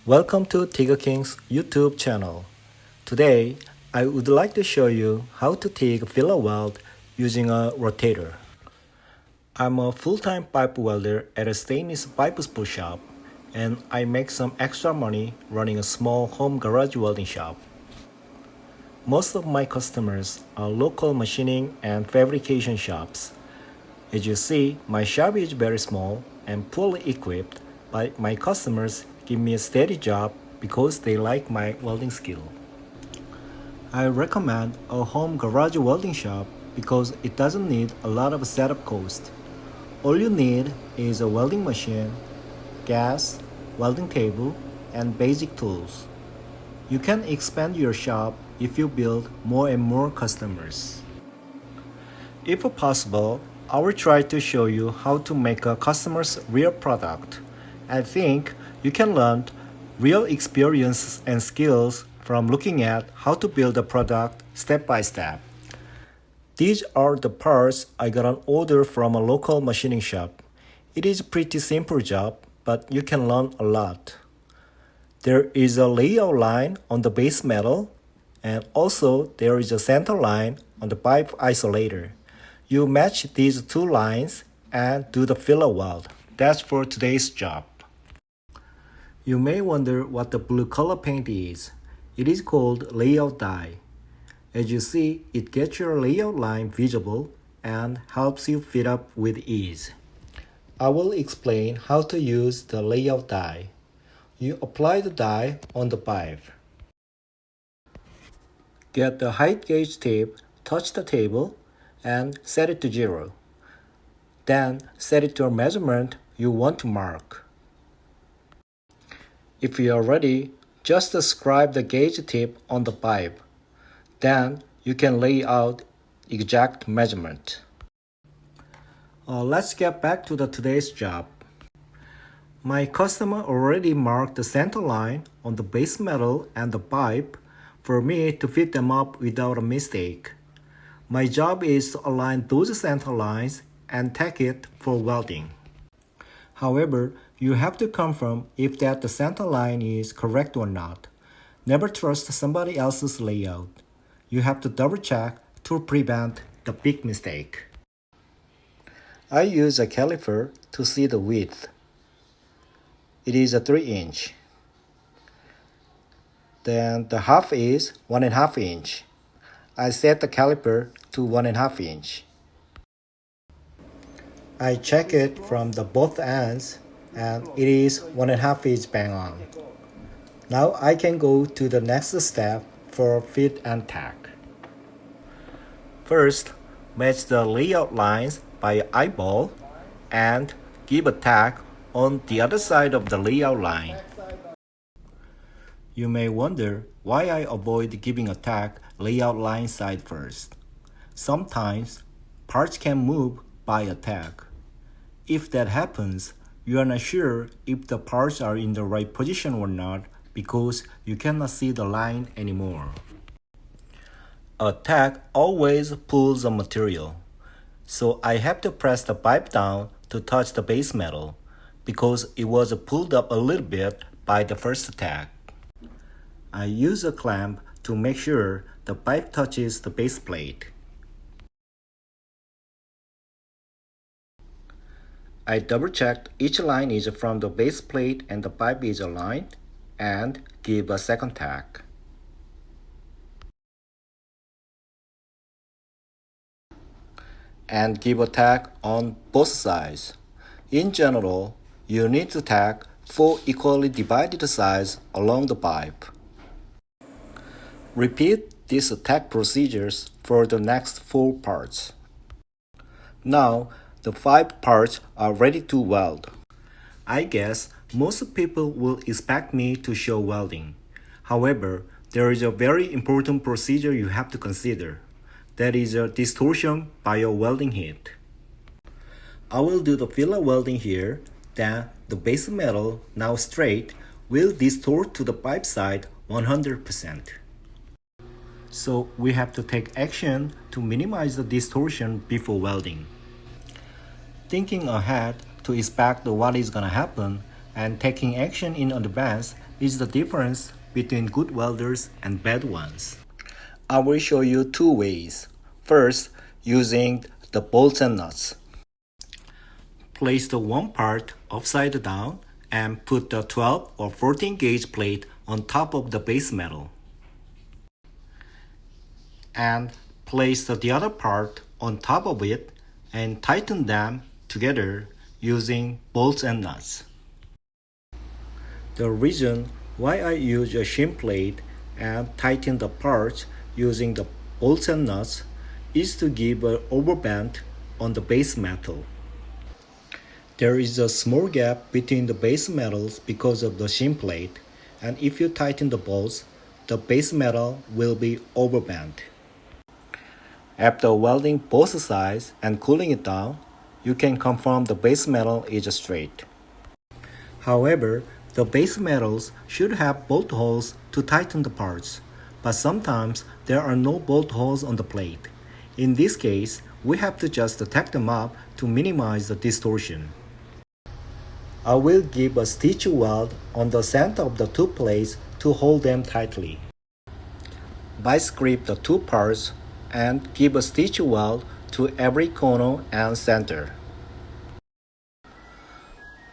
Welcome to TIG KING's YouTube channel. Today, I would like to show you how to TIG fillet weld using a rotator. I'm a full-time pipe welder at a stainless pipe spool shop, and I make some extra money running a small home garage welding shop. Most of my customers are local machining and fabrication shops. As you see, my shop is very small and poorly equipped, but my customers give me a steady job because they like my welding skill. I recommend a home garage welding shop because it doesn't need a lot of setup cost. All you need is a welding machine, gas, welding table, and basic tools. You can expand your shop if you build more and more customers. If possible, I will try to show you how to make a customer's real product. I think you can learn real experience and skills from looking at how to build a product step by step. These are the parts I got an order from a local machining shop. It is a pretty simple job, but you can learn a lot. There is a layout line on the base metal, and also there is a center line on the pipe isolator. You match these two lines and do the fillet weld. That's for today's job. You may wonder what the blue color paint is. It is called layout dye. As you see, it gets your layout line visible and helps you fit up with ease. I will explain how to use the layout dye. You apply the dye on the pipe. Get the height gauge tip, touch the table, and set it to 0. Then set it to a measurement you want to mark. If you are ready, just scribe the gauge tip on the pipe. Then you can lay out exact measurement. Let's get back to today's job. My customer already marked the center line on the base metal and the pipe for me to fit them up without a mistake. My job is to align those center lines and tack it for welding. However, you have to confirm if the center line is correct or not. Never trust somebody else's layout. You have to double check to prevent the big mistake. I use a caliper to see the width. It is a 3-inch. Then the half is 1.5 inch. I set the caliper to 1.5 inch. I check it from the both ends and it is 1.5 inch bang on. Now I can go to the next step for fit and tack. First, match the layout lines by eyeball and give a tack on the other side of the layout line. You may wonder why I avoid giving a tack layout line side first. Sometimes parts can move by a tack. If that happens, you are not sure if the parts are in the right position or not because you cannot see the line anymore. A tack always pulls the material, so I have to press the pipe down to touch the base metal because it was pulled up a little bit by the first tack. I use a clamp to make sure the pipe touches the base plate. I double-checked each line is from the base plate and the pipe is aligned, and give a second tack. And give a tack on both sides. In general, you need to tack 4 equally divided sides along the pipe. Repeat these tack procedures for the next 4 parts. Now, the 5 parts are ready to weld. I guess most people will expect me to show welding. However, there is a very important procedure you have to consider. That is a distortion by a welding heat. I will do the fillet welding here, then the base metal, now straight, will distort to the pipe side 100%. So we have to take action to minimize the distortion before welding. Thinking ahead to expect what is gonna happen, and taking action in advance is the difference between good welders and bad ones. I will show you two ways. First, using the bolts and nuts. Place the one part upside down and put the 12 or 14 gauge plate on top of the base metal. And place the other part on top of it and tighten them together using bolts and nuts. The reason why I use a shim plate and tighten the parts using the bolts and nuts is to give an overbend on the base metal. There is a small gap between the base metals because of the shim plate, and if you tighten the bolts, the base metal will be overbent. After welding both sides and cooling it down, you can confirm the base metal is straight. However, the base metals should have bolt holes to tighten the parts, but sometimes there are no bolt holes on the plate. In this case, we have to just tack them up to minimize the distortion. I will give a stitch weld on the center of the two plates to hold them tightly. Vice grip the two parts and give a stitch weld to every corner and center.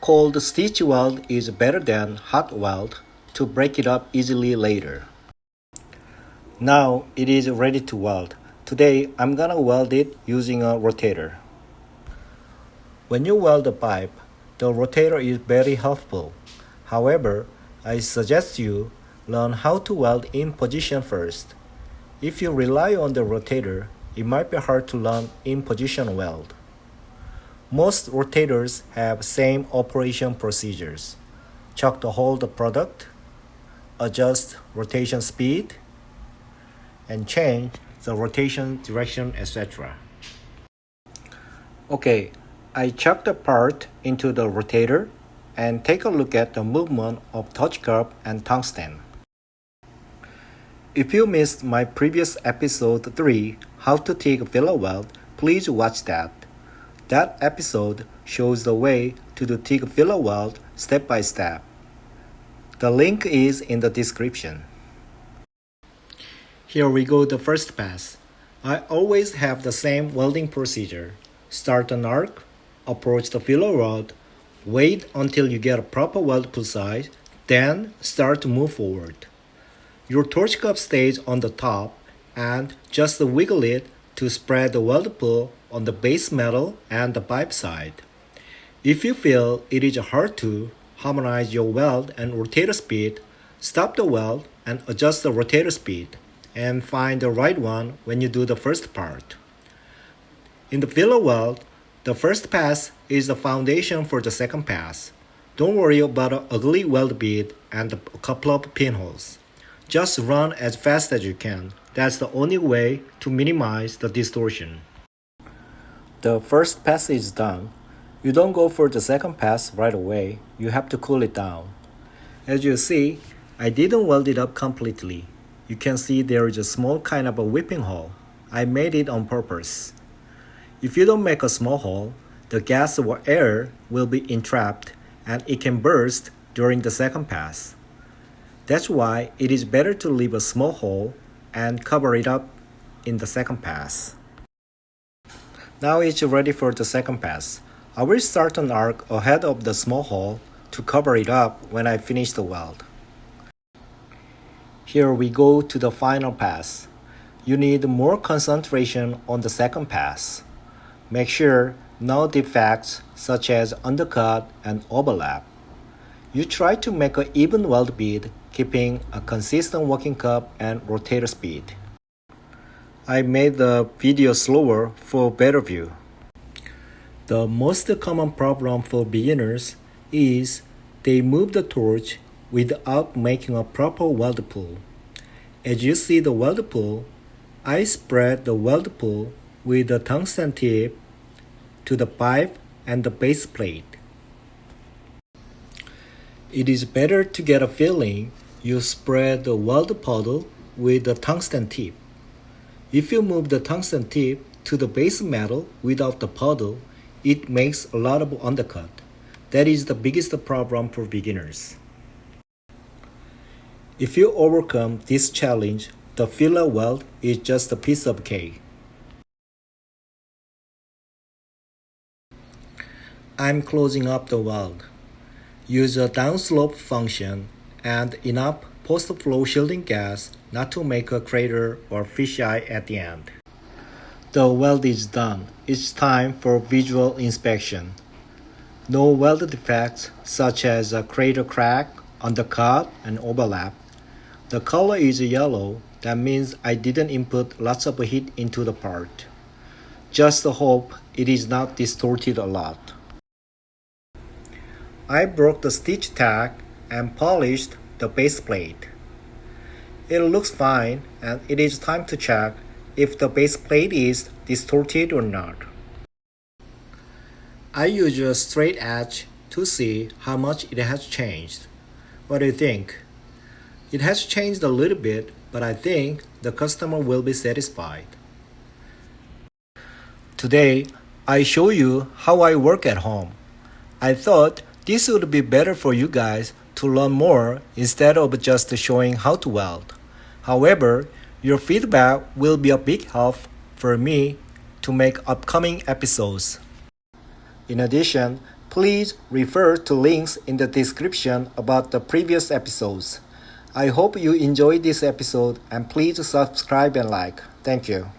Cold stitch weld is better than hot weld to break it up easily later. Now it is ready to weld. Today I'm gonna weld it using a rotator. When you weld a pipe, the rotator is very helpful. However, I suggest you learn how to weld in position first. If you rely on the rotator, it might be hard to learn in position weld. Most rotators have same operation procedures. Chuck to hold the product, adjust rotation speed, and change the rotation direction, etc. Okay, I chuck the part into the rotator and take a look at the movement of touch curve and tungsten. If you missed my previous episode 3, How to TIG Fillet Weld, please watch that. That episode shows the way to do TIG fillet weld step by step. The link is in the description. Here we go, the first pass. I always have the same welding procedure. Start an arc, approach the fillet rod, wait until you get a proper weld pull size, then start to move forward. Your torch cup stays on the top and just wiggle it to spread the weld pull on the base metal and the pipe side. If you feel it is hard to harmonize your weld and rotator speed, stop the weld and adjust the rotator speed, and find the right one when you do the first part. In the fillet weld, the first pass is the foundation for the second pass. Don't worry about an ugly weld bead and a couple of pinholes. Just run as fast as you can. That's the only way to minimize the distortion. The first pass is done. You don't go for the second pass right away. You have to cool it down. As you see, I didn't weld it up completely. You can see there is a small kind of a whipping hole. I made it on purpose. If you don't make a small hole, the gas or air will be entrapped and it can burst during the second pass. That's why it is better to leave a small hole and cover it up in the second pass. Now it's ready for the second pass. I will start an arc ahead of the small hole to cover it up when I finish the weld. Here we go to the final pass. You need more concentration on the second pass. Make sure no defects such as undercut and overlap. You try to make an even weld bead, keeping a consistent working cup and rotator speed. I made the video slower for better view. The most common problem for beginners is they move the torch without making a proper weld pull. As you see the weld pull, I spread the weld pull with the tungsten tip to the pipe and the base plate. It is better to get a feeling you spread the weld puddle with the tungsten tip. If you move the tungsten tip to the base metal without the puddle, it makes a lot of undercut. That is the biggest problem for beginners. If you overcome this challenge, the fillet weld is just a piece of cake. I'm closing up the weld. Use a downslope function and enough post-flow shielding gas not to make a crater or fisheye at the end. The weld is done. It's time for visual inspection. No weld defects such as a crater crack, undercut, and overlap. The color is yellow. That means I didn't input lots of heat into the part. Just hope it is not distorted a lot. I broke the stitch tack and polished the base plate. It looks fine, and it is time to check if the base plate is distorted or not. I use a straight edge to see how much it has changed. What do you think? It has changed a little bit, but I think the customer will be satisfied. Today, I show you how I work at home. I thought this would be better for you guys to learn more instead of just showing how to weld. However, your feedback will be a big help for me to make upcoming episodes. In addition, please refer to links in the description about the previous episodes. I hope you enjoyed this episode and please subscribe and like. Thank you.